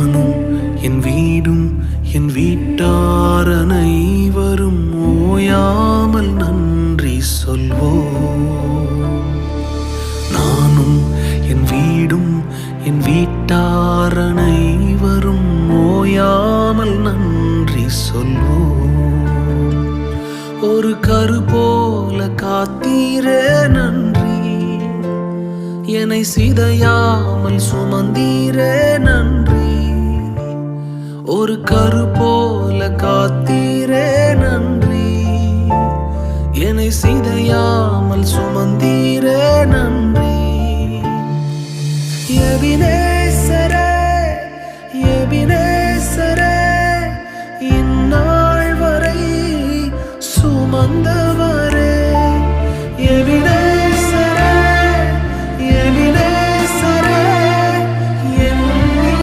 நானும் என் வீடும் என் வீட்டார் அனைவரும் ஓயாமல் நன்றி சொல்வோம். நானும் என் வீடும் என் வீட்டார் அனைவரும் ஓயாமல் நன்றி சொல்வோம். ஒரு கரு போல காத்தீரே நன்றி, என்னை சிதையாமல் சுமந்தீரே நன்றி. ஒரு கரு போல காத்தீரே